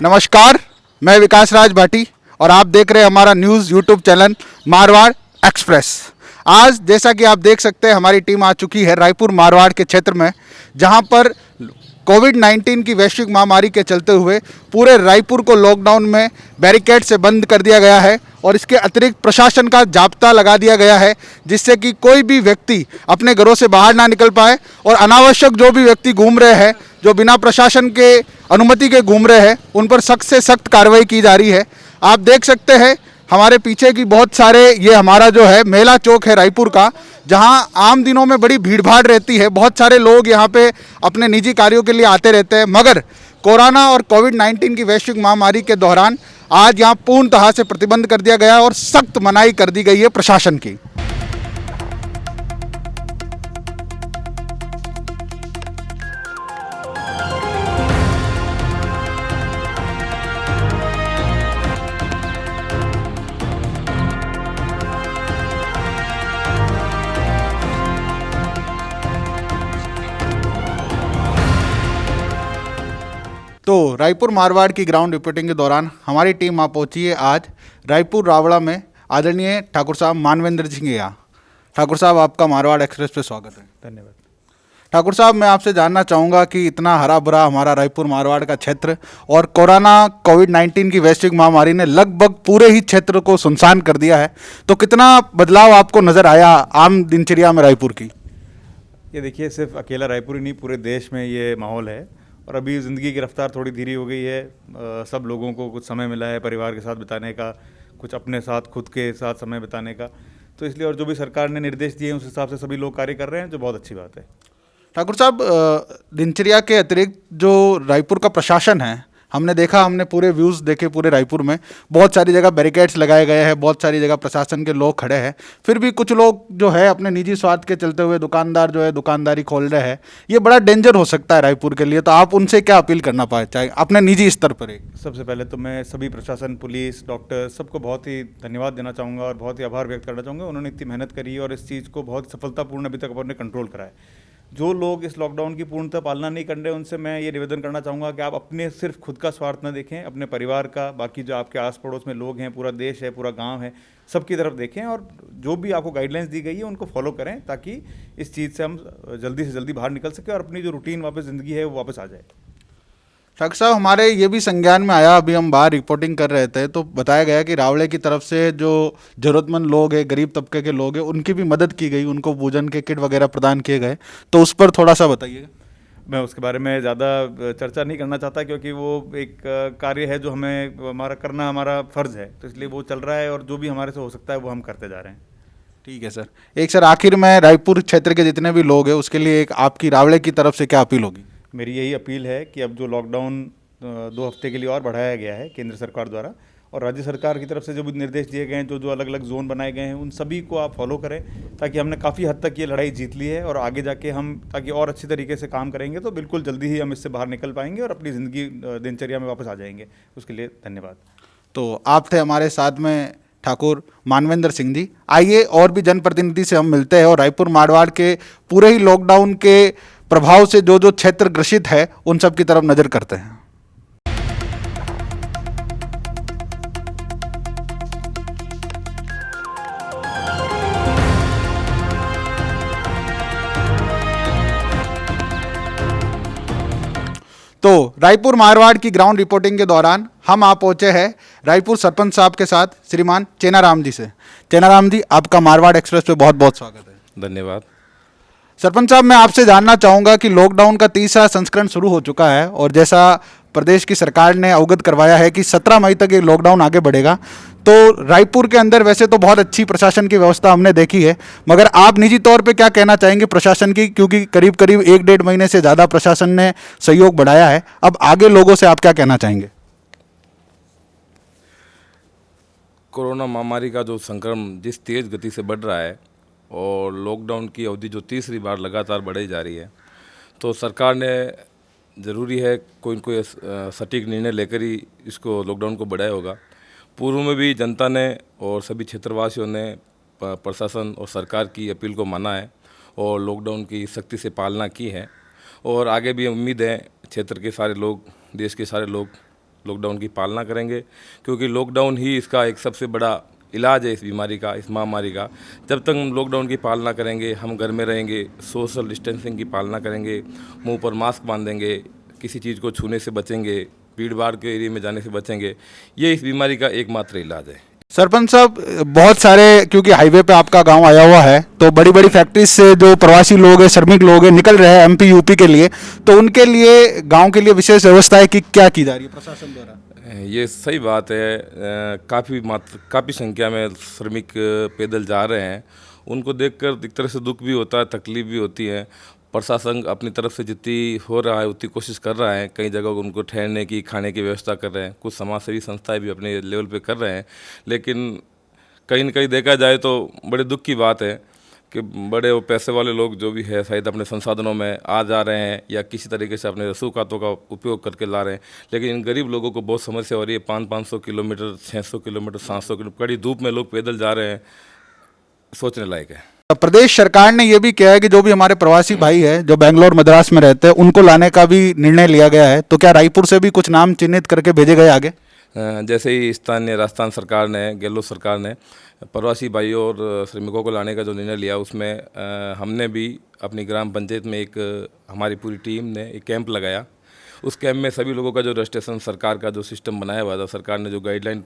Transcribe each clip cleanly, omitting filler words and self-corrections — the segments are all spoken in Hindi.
नमस्कार, मैं विकास राज भाटी और आप देख रहे हैं हमारा news YouTube channel Marwar express. आज जैसा कि आप देख सकते हैं हमारी टीम आ चुकी है रायपुर मारवाड़ के क्षेत्र में, जहां पर कोविड-19 की वैश्विक महामारी के चलते हुए पूरे रायपुर को लॉकडाउन में बैरिकेड से बंद कर दिया गया है और इसके अतिरिक्त प्रशासन का जाब्ता लगा दिया गया है, जिससे कि कोई भी व्यक्ति अपने घरों से बाहर ना निकल पाए और अनावश्यक जो भी व्यक्ति घूम रहे हैं, जो बिना प्रशासन के अनुमति के घूम रहे हैं, उन पर सख्त से सख्त कार्रवाई की जा रही है। आप देख सकते हैं हमारे पीछे की बहुत सारे, ये हमारा जो है मेला चौक है रायपुर का, जहां आम दिनों में बड़ी भीड़ भाड़ रहती है। बहुत सारे लोग यहां पे अपने निजी कार्यों के लिए आते रहते हैं, मगर कोरोना और कोविड-19 की वैश्विक महामारी के दौरान आज यहां पूर्णतः से प्रतिबंध कर दिया गया है और सख्त मनाही कर दी गई है प्रशासन की। तो रायपुर मारवाड़ की ग्राउंड रिपोर्टिंग के दौरान हमारी टीम वहाँ पहुंची है आज रायपुर रावड़ा में आदरणीय ठाकुर साहब मानवेंद्र सिंह के यहाँ। ठाकुर साहब, आपका मारवाड़ एक्सप्रेस पे स्वागत है। धन्यवाद। ठाकुर साहब, मैं आपसे जानना चाहूँगा कि इतना हरा भरा हमारा रायपुर मारवाड़ का क्षेत्र और कोरोना कोविड-19 की वैश्विक महामारी ने लगभग पूरे ही क्षेत्र को सुनसान कर दिया है, तो कितना बदलाव आपको नज़र आया आम दिनचर्या में रायपुर की? ये देखिए, सिर्फ अकेला रायपुर ही नहीं, पूरे देश में ये माहौल है और अभी ज़िंदगी की रफ्तार थोड़ी धीरे हो गई है। सब लोगों को कुछ समय मिला है परिवार के साथ बिताने का, कुछ अपने साथ खुद के साथ समय बिताने का, तो इसलिए और जो भी सरकार ने निर्देश दिए हैं उस हिसाब से सभी लोग कार्य कर रहे हैं, जो बहुत अच्छी बात है। ठाकुर साहब, दिनचर्या के अतिरिक्त जो रायपुर का प्रशासन है, हमने देखा, हमने पूरे व्यूज़ देखे पूरे रायपुर में, बहुत सारी जगह बैरिकेड्स लगाए गए हैं, बहुत सारी जगह प्रशासन के लोग खड़े हैं, फिर भी कुछ लोग जो है अपने निजी स्वार्थ के चलते हुए दुकानदार जो है दुकानदारी खोल रहे हैं। ये बड़ा डेंजर हो सकता है रायपुर के लिए, तो आप उनसे क्या अपील करना चाहें अपने निजी स्तर पर? सबसे पहले तो मैं सभी प्रशासन, पुलिस, डॉक्टर, सबको बहुत ही धन्यवाद देना चाहूँगा और बहुत ही आभार व्यक्त करना चाहूँगा। उन्होंने इतनी मेहनत करी और इस चीज़ को बहुत सफलतापूर्ण अभी तक अपने कंट्रोल करा है। जो लोग इस लॉकडाउन की पूर्णतः पालना नहीं कर रहे, उनसे मैं ये निवेदन करना चाहूँगा कि आप अपने सिर्फ खुद का स्वार्थ न देखें, अपने परिवार का, बाकी जो आपके आस पड़ोस में लोग हैं, पूरा देश है, पूरा गांव है, सबकी तरफ देखें और जो भी आपको गाइडलाइंस दी गई है उनको फॉलो करें, ताकि इस चीज़ से हम जल्दी से जल्दी बाहर निकल सकें और अपनी जो रूटीन वापस ज़िंदगी है वो वापस आ जाए। ठाकुर साहब, हमारे ये भी संज्ञान में आया, अभी हम बाहर रिपोर्टिंग कर रहे थे तो बताया गया कि रावड़े की तरफ से जो ज़रूरतमंद लोग हैं, गरीब तबके के लोग हैं, उनकी भी मदद की गई, उनको भोजन के किट वगैरह प्रदान किए गए, तो उस पर थोड़ा सा बताइए। मैं उसके बारे में ज़्यादा चर्चा नहीं करना चाहता, क्योंकि वो एक कार्य है जो हमें हमारा करना हमारा फ़र्ज़ है, तो इसलिए वो चल रहा है और जो भी हमारे से हो सकता है वो हम करते जा रहे हैं। ठीक है सर। एक सर, आखिर में रायपुर क्षेत्र के जितने भी लोग हैं उसके लिए एक आपकी रावड़े की तरफ से क्या अपील होगी? मेरी यही अपील है कि अब जो लॉकडाउन 2 हफ्ते के लिए और बढ़ाया गया है केंद्र सरकार द्वारा और राज्य सरकार की तरफ से जो भी निर्देश दिए गए हैं, जो अलग अलग जोन बनाए गए हैं, उन सभी को आप फॉलो करें, ताकि हमने काफ़ी हद तक ये लड़ाई जीत ली है और आगे जाके हम ताकि और अच्छी तरीके से काम करेंगे तो बिल्कुल जल्दी ही हम इससे बाहर निकल पाएंगे और अपनी ज़िंदगी दिनचर्या में वापस आ जाएंगे। उसके लिए धन्यवाद। तो आप थे हमारे साथ में ठाकुर मानवेंद्र सिंह जी। आइए और भी जनप्रतिनिधि से हम मिलते हैं और रायपुर मारवाड़ के पूरे ही लॉकडाउन के प्रभाव से जो जो क्षेत्र ग्रसित है उन सब की तरफ नज़र करते हैं। तो रायपुर मारवाड़ की ग्राउंड रिपोर्टिंग के दौरान हम आप पहुंचे हैं रायपुर सरपंच साहब के साथ, श्रीमान चेनाराम जी से। चेनाराम जी, आपका मारवाड़ एक्सप्रेस पे बहुत बहुत स्वागत है। धन्यवाद। सरपंच साहब, मैं आपसे जानना चाहूँगा कि लॉकडाउन का 30वां संस्करण शुरू हो चुका है और जैसा प्रदेश की सरकार ने अवगत करवाया है कि 17 मई तक ये लॉकडाउन आगे बढ़ेगा, तो रायपुर के अंदर वैसे तो बहुत अच्छी प्रशासन की व्यवस्था हमने देखी है, मगर आप निजी तौर पे क्या कहना चाहेंगे प्रशासन की, क्योंकि करीब करीब 1-1.5 महीने से ज़्यादा प्रशासन ने सहयोग बढ़ाया है, अब आगे लोगों से आप क्या कहना चाहेंगे? कोरोना महामारी का जो संक्रमण जिस तेज़ गति से बढ़ रहा है और लॉकडाउन की अवधि जो तीसरी बार लगातार बढ़ाई जा रही है, तो सरकार ने ज़रूरी है कोई न कोई सटीक निर्णय लेकर ही इसको लॉकडाउन को बढ़ाया होगा। पूर्व में भी जनता ने और सभी क्षेत्रवासियों ने प्रशासन और सरकार की अपील को माना है और लॉकडाउन की सख्ती से पालना की है और आगे भी उम्मीद है क्षेत्र के सारे लोग, देश के सारे लोग लॉकडाउन की पालना करेंगे, क्योंकि लॉकडाउन ही इसका एक सबसे बड़ा इलाज है इस बीमारी का, इस महामारी का। जब तक हम लॉकडाउन की पालना करेंगे, हम घर में रहेंगे, सोशल डिस्टेंसिंग की पालना करेंगे, मुंह पर मास्क बांधेंगे, किसी चीज़ को छूने से बचेंगे, भीड़ भाड़ के एरिया में जाने से बचेंगे, ये इस बीमारी का एकमात्र इलाज है। सरपंच साहब, बहुत सारे, क्योंकि हाईवे पे आपका गांव आया हुआ है, तो बड़ी बड़ी फैक्ट्री से जो प्रवासी लोग हैं, श्रमिक लोग हैं, निकल रहे हैं एमपी यूपी के लिए, तो उनके लिए गांव के लिए विशेष व्यवस्था है कि क्या की जा रही है प्रशासन द्वारा? ये सही बात है। काफ़ी संख्या में श्रमिक पैदल जा रहे हैं। उनको देखकर एक तरह से दुख भी होता है, तकलीफ भी होती है। प्रशासन अपनी तरफ से जितनी हो रहा है उतनी कोशिश कर रहा है। कई जगह उनको ठहरने की, खाने की व्यवस्था कर रहे हैं। कुछ समाजसेवी संस्थाएं भी अपने लेवल पे कर रहे हैं, लेकिन कहीं न कहीं देखा जाए तो बड़े दुख की बात है कि बड़े और पैसे वाले लोग जो भी है शायद अपने संसाधनों में आ जा रहे हैं या किसी तरीके से अपने रसूखातों का उपयोग करके ला रहे हैं, लेकिन इन गरीब लोगों को बहुत समस्या हो रही है। 500-500 किलोमीटर, 600 किलोमीटर, 700 किलोमीटर कड़ी धूप में लोग पैदल जा रहे हैं, सोचने लायक है। प्रदेश सरकार ने यह भी किया है कि जो भी हमारे प्रवासी भाई है जो बेंगलोर मद्रास में रहते हैं, उनको लाने का भी निर्णय लिया गया है। तो क्या रायपुर से भी कुछ नाम चिन्हित करके भेजे गए आगे? जैसे ही स्थानीय राजस्थान सरकार ने, गहलोत सरकार ने प्रवासी भाइयों और श्रमिकों को लाने का जो निर्णय लिया, उसमें हमने भी अपनी ग्राम पंचायत में हमारी पूरी टीम ने एक कैंप लगाया। उस कैंप में सभी लोगों का जो रजिस्ट्रेशन, सरकार का जो सिस्टम बनाया हुआ था, सरकार ने जो गाइडलाइन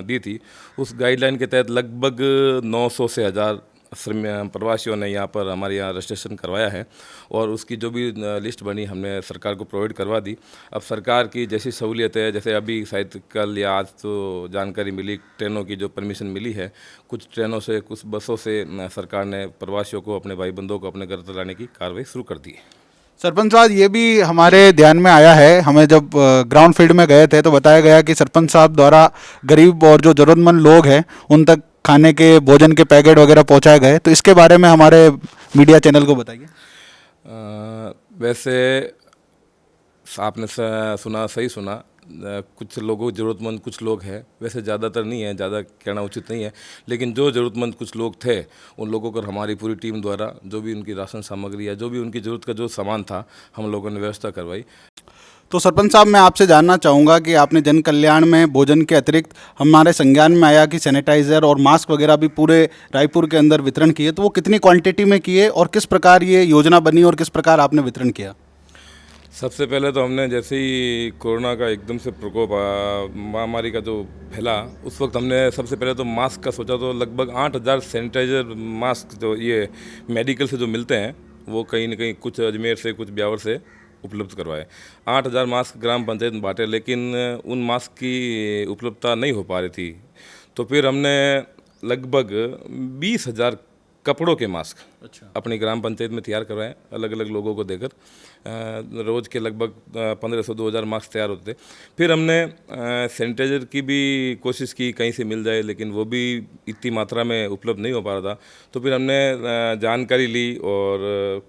दी थी, उस गाइडलाइन के तहत लगभग 900 से 1000 प्रवासियों ने यहाँ पर हमारे यहाँ रजिस्ट्रेशन करवाया है और उसकी जो भी लिस्ट बनी हमने सरकार को प्रोवाइड करवा दी। अब सरकार की जैसी सहूलियत है, जैसे अभी शायद कल या आज तो जानकारी मिली, ट्रेनों की जो परमिशन मिली है, कुछ ट्रेनों से, कुछ बसों से सरकार ने प्रवासियों को, अपने भाई बंधुओं को अपने घर तक लाने की कार्रवाई शुरू कर दी है। सरपंच साहब, ये भी हमारे ध्यान में आया है, हमें जब ग्राउंड फील्ड में गए थे तो बताया गया कि सरपंच साहब द्वारा गरीब और जो ज़रूरतमंद लोग हैं उन तक खाने के, भोजन के पैकेट वगैरह पहुंचाए गए। तो इसके बारे में हमारे मीडिया चैनल को बताइए। वैसे आपने सुना, सही सुना, कुछ लोगों ज़रूरतमंद कुछ लोग हैं, वैसे ज़्यादातर नहीं है, ज़्यादा कहना उचित नहीं है, लेकिन जो ज़रूरतमंद कुछ लोग थे उन लोगों को हमारी पूरी टीम द्वारा जो भी उनकी राशन सामग्री या जो भी उनकी ज़रूरत का जो सामान था, हम लोगों ने व्यवस्था करवाई। तो सरपंच साहब, मैं आपसे जानना चाहूँगा कि आपने जन कल्याण में भोजन के अतिरिक्त हमारे संज्ञान में आया कि सैनिटाइज़र और मास्क वगैरह भी पूरे रायपुर के अंदर वितरण किए, तो वो कितनी क्वांटिटी में किए और किस प्रकार ये योजना बनी और किस प्रकार आपने वितरण किया? सबसे पहले तो हमने जैसे ही कोरोना का एकदम से प्रकोप, महामारी का जो फैला, उस वक्त हमने सबसे पहले तो मास्क का सोचा। तो लगभग 8000 सैनिटाइज़र मास्क जो ये मेडिकल से जो मिलते हैं, वो कहीं ना कहीं कुछ अजमेर से, कुछ ब्यावर से उपलब्ध करवाए। 8000 मास्क ग्राम पंचायत में बांटे, लेकिन उन मास्क की उपलब्धता नहीं हो पा रही थी। तो फिर हमने लगभग 20,000 कपड़ों के मास्क अपनी ग्राम पंचायत में तैयार करवाएं, अलग अलग लोगों को देकर। रोज़ के लगभग 1500-2000 मास्क तैयार होते थे। फिर हमने सैनिटाइज़र की भी कोशिश की कहीं से मिल जाए, लेकिन वो भी इतनी मात्रा में उपलब्ध नहीं हो पा रहा था। तो फिर हमने जानकारी ली और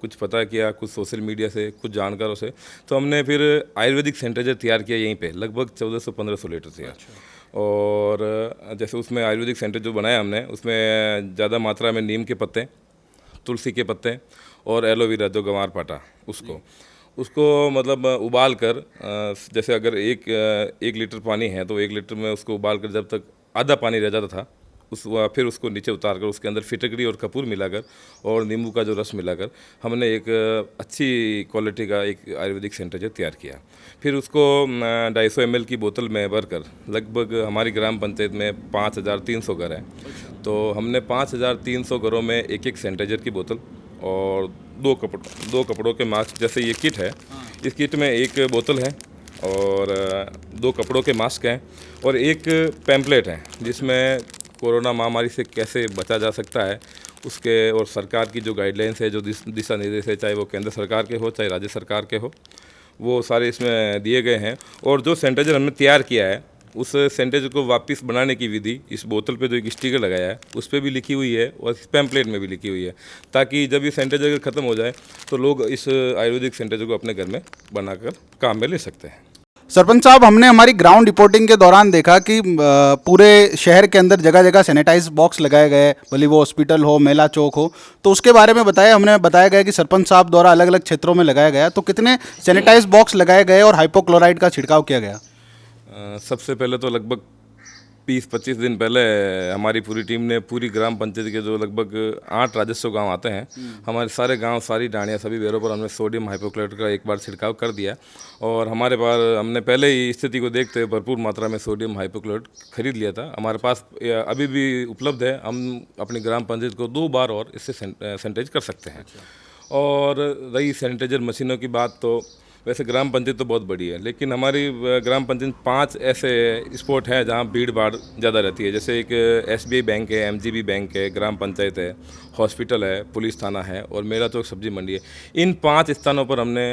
कुछ पता किया, कुछ सोशल मीडिया से, कुछ जानकारों से। तो हमने फिर आयुर्वेदिक सैनिटाइज़र तैयार किया यहीं पे, लगभग 1400-1500 लीटर तैयार। और जैसे उसमें आयुर्वेदिक सेंटर जो बनाया हमने, उसमें ज़्यादा मात्रा में नीम के पत्ते, तुलसी के पत्ते और एलोवेरा जो गंवार पाटा, उसको मतलब उबाल कर, जैसे अगर एक लीटर पानी है तो 1 लीटर में उसको उबाल कर जब तक आधा पानी रह जाता था, फिर उसको नीचे उतार कर उसके अंदर फिटकरी और कपूर मिलाकर और नींबू का जो रस मिलाकर हमने एक अच्छी क्वालिटी का एक आयुर्वेदिक सैनिटाइजर तैयार किया। फिर उसको 250 ml की बोतल में भरकर, लगभग हमारी ग्राम पंचायत में 5300 घर हैं, तो हमने 5300 घरों में एक सैनिटाइजर की बोतल और दो कपड़ों के मास्क, जैसे ये किट है, इस किट में एक बोतल है और 2 कपड़ों के मास्क हैं और एक पैम्पलेट है जिसमें कोरोना महामारी से कैसे बचा जा सकता है उसके, और सरकार की जो गाइडलाइंस है, जो दिशा निर्देश है, चाहे वो केंद्र सरकार के हो चाहे राज्य सरकार के हो, वो सारे इसमें दिए गए हैं। और जो सैनिटाइजर हमने तैयार किया है, उस सैनिटाइजर को वापस बनाने की विधि इस बोतल पे जो एक स्टिकर लगाया है उस पर भी लिखी हुई है और इस पैम्पलेट में भी लिखी हुई है, ताकि जब ये सैनिटाइजर ख़त्म हो जाए तो लोग इस आयुर्वेदिक सैनिटाइजर को अपने घर में बनाकर काम में ले सकते हैं। सरपंच साहब, हमने हमारी ग्राउंड रिपोर्टिंग के दौरान देखा कि पूरे शहर के अंदर जगह जगह सैनिटाइज बॉक्स लगाए गए, भले वो हॉस्पिटल हो, मेला चौक हो, तो उसके बारे में हमने बताया गया कि सरपंच साहब द्वारा अलग अलग क्षेत्रों में लगाया गया। तो कितने सैनिटाइज बॉक्स लगाए गए और हाइपोक्लोराइड का छिड़काव किया गया? सबसे पहले तो लगभग 20-25 दिन पहले हमारी पूरी टीम ने पूरी ग्राम पंचायत के जो लगभग 8 राजस्व गांव आते हैं, हमारे सारे गांव, सारी डांडियाँ, सभी बेरों पर हमने सोडियम हाइपोक्लोराइड का एक बार छिड़काव कर दिया। और हमारे पास हमने पहले ही स्थिति को देखते हुए भरपूर मात्रा में सोडियम हाइपोक्लोराइड खरीद लिया था। हमारे पास अभी भी उपलब्ध है, हम अपनी ग्राम पंचायत को 2 बार और इससे सैनिटाइज कर सकते हैं। और रही सैनिटाइजर मशीनों की बात, तो वैसे ग्राम पंचायत तो बहुत बड़ी है, लेकिन हमारी ग्राम पंचायत 5 ऐसे स्पॉट हैं जहाँ भीड़ भाड़ ज़्यादा रहती है। जैसे एक SBI बैंक है, MGB बैंक है, ग्राम पंचायत है, हॉस्पिटल है, पुलिस थाना है और मेला चौक सब्जी मंडी है। इन 5 स्थानों पर हमने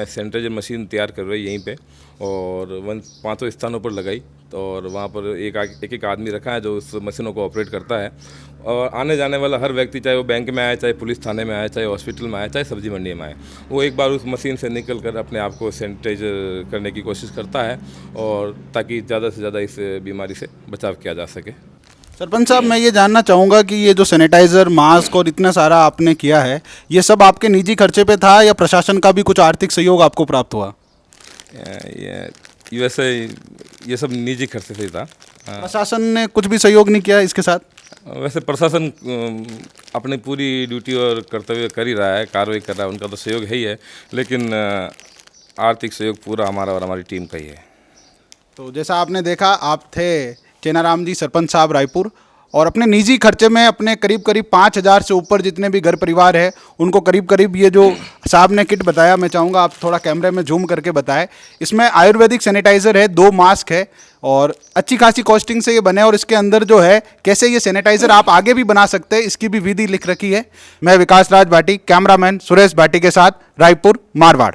सैनिटाइजर मशीन तैयार करवाई यहीं पे, और 5 स्थानों पर लगाई। तो और वहाँ पर एक आदमी रखा है जो उस मशीनों को ऑपरेट करता है। और आने जाने वाला हर व्यक्ति, चाहे वो बैंक में आए, चाहे पुलिस थाने में आए, चाहे हॉस्पिटल में आए, चाहे सब्जी मंडी में आए, वो एक बार उस मशीन से निकल कर अपने आप को सैनिटाइजर करने की कोशिश करता है, और ताकि ज़्यादा से ज़्यादा इस बीमारी से बचाव किया जा सके। सरपंच साहब, मैं ये जानना चाहूँगा कि ये जो सैनिटाइज़र, मास्क और इतना सारा आपने किया है, ये सब आपके निजी खर्चे पे था या प्रशासन का भी कुछ आर्थिक सहयोग आपको प्राप्त हुआ? वैसे ये सब निजी खर्चे से ही था। प्रशासन ने कुछ भी सहयोग नहीं किया इसके साथ? वैसे प्रशासन अपनी पूरी ड्यूटी और कर्तव्य कर ही रहा है, कार्रवाई कर रहा है, उनका तो सहयोग है ही है, लेकिन आर्थिक सहयोग पूरा हमारा और हमारी टीम का ही है। तो जैसा आपने देखा, आप थे चेनाराम जी, सरपंच साहब रायपुर, और अपने निजी खर्चे में अपने करीब 5,000 से ऊपर जितने भी घर परिवार है उनको करीब ये जो साहब ने किट बताया, मैं चाहूँगा आप थोड़ा कैमरे में जूम करके बताएं। इसमें आयुर्वेदिक सैनिटाइज़र है, 2 मास्क है और अच्छी खासी कॉस्टिंग से ये बने, और इसके अंदर जो है कैसे ये सैनिटाइज़र आप आगे भी बना सकते हैं, इसकी भी विधि लिख रखी है। मैं विकास राज भाटी, कैमरामैन सुरेश भाटी के साथ, रायपुर, मारवाड़।